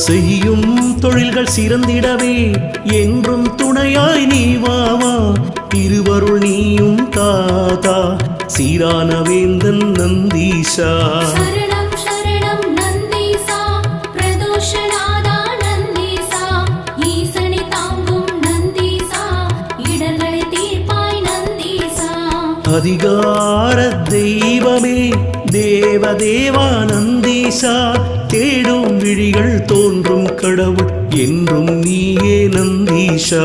செய்யும் தொழில்கள் சிறந்திடவே என்றும் துணையாய் நீ வாவா. திருவருள் நீயும் தாதா சீரான வேந்தன் நந்தீசா. சரணம் சரணம் நந்தீசா பிரதோஷநாதா நந்தீசா. ஈசனை தாங்கும் நந்தீசா இடர்களை தீர்ப்பாய் நந்தீசா. அதிகார தெய்வமே தேவதேவா நந்தீசா. தேடும் விழிகள் தோன்றும் கடவுள் என்றும் நீயே நந்தீசா.